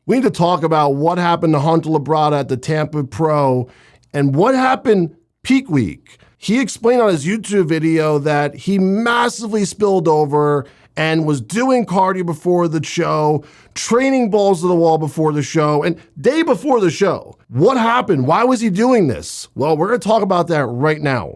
We need to talk about what happened to Hunter Labrada at the Tampa Pro and what happened peak week. He explained on his YouTube video that he massively spilled over and was doing cardio before the show, training balls to the wall before the show, and day before the show. What happened? Why was he doing this? Well, we're going to talk about that right now.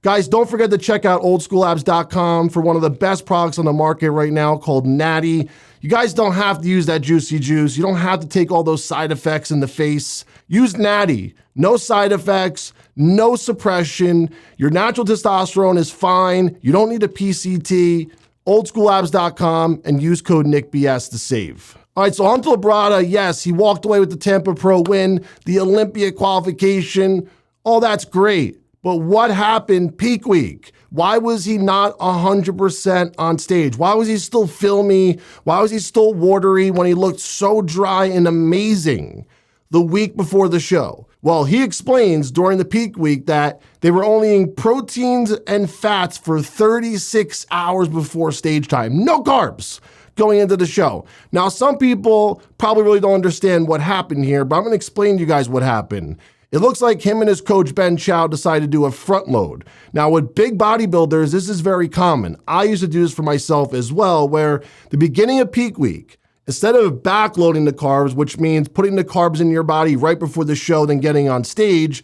Guys, don't forget to check out oldschoolabs.com for one of the best products on the market right now called Natty. You guys don't have to use that juicy juice. You don't have to take all those side effects in the face. Use Natty. No side effects, no suppression. Your natural testosterone is fine. You don't need a PCT. Oldschoolabs.com and use code NICKBS to save. All right, so Hunter Labrada, yes, he walked away with the Tampa Pro win, the Olympia qualification. All that's great. But what happened peak week? Why was he not 100% on stage? Why was he still filmy? Why was he still watery when he looked so dry and amazing the week before the show? Well, he explains during the peak week that they were only eating proteins and fats for 36 hours before stage time. No carbs going into the show. Now, some people probably really don't understand what happened here, but I'm going to explain to you guys what happened. It looks like him and his coach, Ben Chow, decided to do a front load. Now, with big bodybuilders, this is very common. I used to do this for myself as well, where the beginning of peak week, instead of backloading the carbs, which means putting the carbs in your body right before the show, then getting on stage,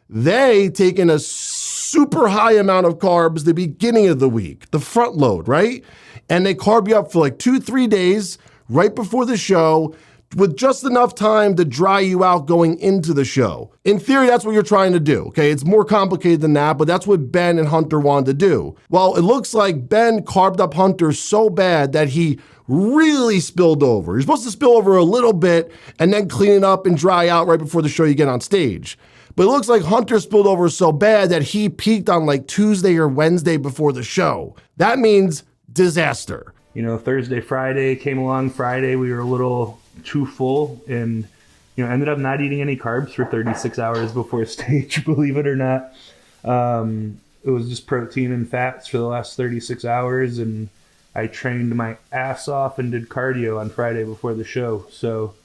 they take in a super high amount of carbs the beginning of the week, the front load, right? And they carb you up for like 2-3 days right before the show, with just enough time to dry you out going into the show. In theory, that's what you're trying to do, okay? It's more complicated than that, but that's what Ben and Hunter wanted to do. Well, it looks like Ben carved up Hunter so bad that he really spilled over. You're supposed to spill over a little bit and then clean it up and dry out right before the show you get on stage. But it looks like Hunter spilled over so bad that he peaked on like Tuesday or Wednesday before the show. That means disaster. You know, Thursday, Friday came along. Friday, we were a little too full and, ended up not eating any carbs for 36 hours before stage, believe it or not. It was just protein and fats for the last 36 hours. And I trained my ass off and did cardio on Friday before the show. So,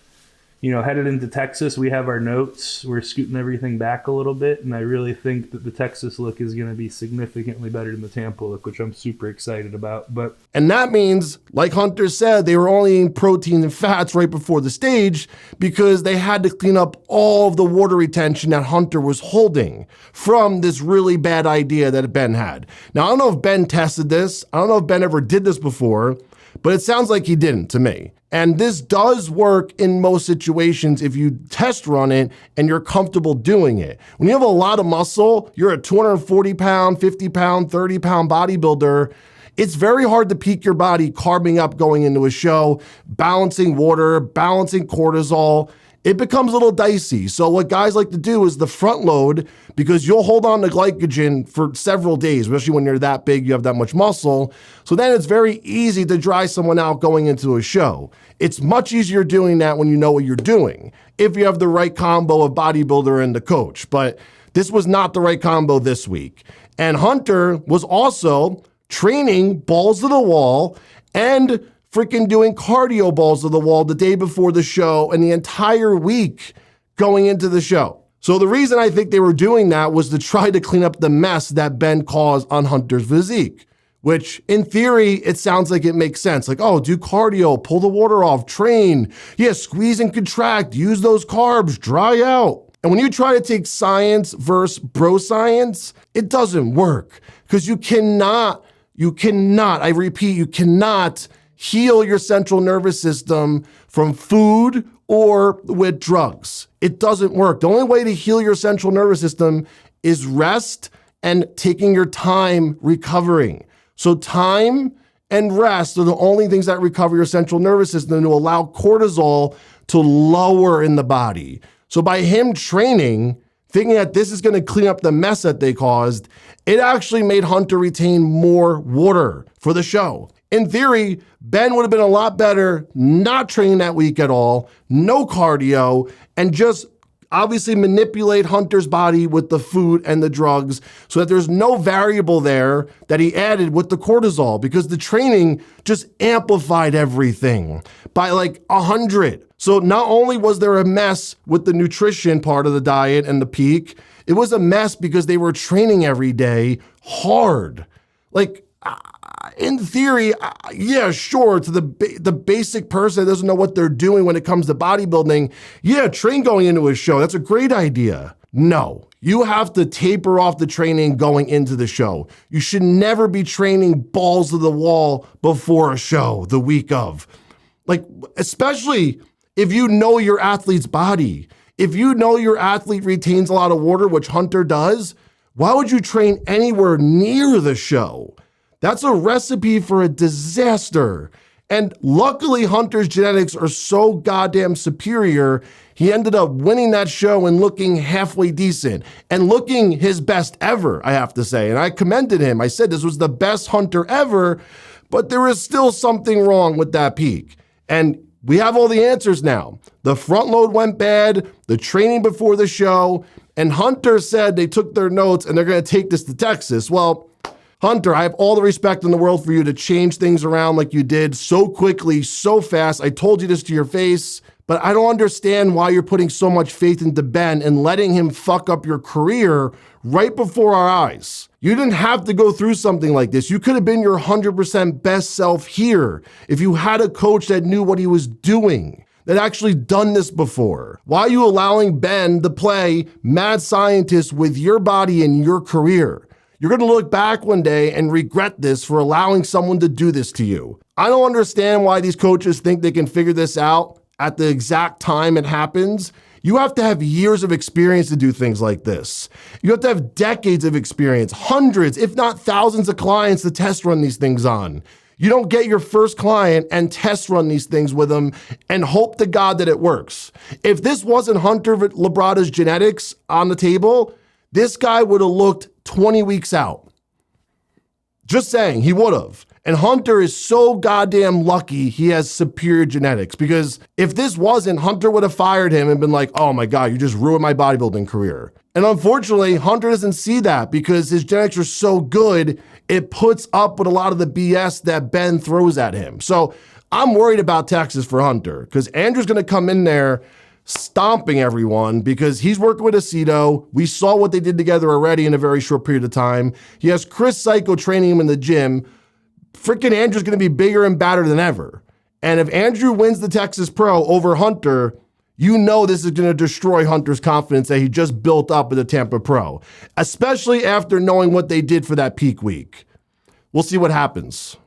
headed into Texas, we have our notes. We're scooting everything back a little bit. And I really think that the Texas look is going to be significantly better than the Tampa look, which I'm super excited about. And that means, like Hunter said, they were only eating protein and fats right before the stage because they had to clean up all of the water retention that Hunter was holding from this really bad idea that Ben had. Now, I don't know if Ben tested this. I don't know if Ben ever did this before, but it sounds like he didn't to me. And this does work in most situations if you test run it and you're comfortable doing it. When you have a lot of muscle, you're a 240 pound, 50 pound, 30 pound bodybuilder, it's very hard to peak your body carbing up going into a show, balancing water, balancing cortisol. It becomes a little dicey. So what guys like to do is the front load, because you'll hold on to glycogen for several days, especially when you're that big, you have that much muscle. So then it's very easy to dry someone out going into a show. It's much easier doing that when you know what you're doing, if you have the right combo of bodybuilder and the coach. But this was not the right combo this week. And Hunter was also training balls to the wall and freaking doing cardio balls to the wall the day before the show and the entire week going into the show. So the reason I think they were doing that was to try to clean up the mess that Ben caused on Hunter's physique, which in theory, it sounds like it makes sense. Like, oh, do cardio, pull the water off, train. Yeah, squeeze and contract, use those carbs, dry out. And when you try to take science versus bro science, it doesn't work because you cannot, I repeat, you cannot heal your central nervous system from food or with drugs. It doesn't work. The only way to heal your central nervous system is rest and taking your time recovering. So time and rest are the only things that recover your central nervous system to allow cortisol to lower in the body. So by him training, thinking that this is going to clean up the mess that they caused, it actually made Hunter retain more water for the show. In theory, Ben would have been a lot better not training that week at all, no cardio, and just obviously manipulate Hunter's body with the food and the drugs so that there's no variable there that he added with the cortisol, because the training just amplified everything by like 100. So not only was there a mess with the nutrition part of the diet and the peak, it was a mess because they were training every day hard. Like, in theory, yeah, sure, to the basic person that doesn't know what they're doing when it comes to bodybuilding, yeah, train going into a show. That's a great idea. No, you have to taper off the training going into the show. You should never be training balls to the wall before a show the week of. Like, especially if you know your athlete's body. If you know your athlete retains a lot of water, which Hunter does, why would you train anywhere near the show? That's a recipe for a disaster. And luckily, Hunter's genetics are so goddamn superior, he ended up winning that show and looking halfway decent and looking his best ever, I have to say. And I commended him. I said this was the best Hunter ever, but there is still something wrong with that peak. And we have all the answers now. The front load went bad, the training before the show, and Hunter said they took their notes and they're going to take this to Texas. Well, Hunter, I have all the respect in the world for you to change things around like you did so quickly, so fast. I told you this to your face, but I don't understand why you're putting so much faith into Ben and letting him fuck up your career right before our eyes. You didn't have to go through something like this. You could have been your 100% best self here if you had a coach that knew what he was doing, that actually done this before. Why are you allowing Ben to play mad scientist with your body and your career? You're going to look back one day and regret this for allowing someone to do this to you. I don't understand why these coaches think they can figure this out at the exact time it happens. You have to have years of experience to do things like this. You have to have decades of experience, hundreds, if not thousands of clients to test run these things on. You don't get your first client and test run these things with them and hope to God that it works. If this wasn't Hunter Labrada's genetics on the table, this guy would have looked 20 weeks out. Just saying, he would have. And Hunter is so goddamn lucky he has superior genetics, because if this wasn't, Hunter would have fired him and been like, oh my God, you just ruined my bodybuilding career. And unfortunately, Hunter doesn't see that because his genetics are so good, it puts up with a lot of the BS that Ben throws at him. So I'm worried about Texas for Hunter, because Andrew's going to come in there stomping everyone because he's working with Aceto. We saw what they did together already in a very short period of time. He has Chris Psycho training him in the gym. Freaking Andrew's going to be bigger and badder than ever. And if Andrew wins the Texas Pro over Hunter, you know this is going to destroy Hunter's confidence that he just built up at the Tampa Pro, especially after knowing what they did for that peak week. We'll see what happens.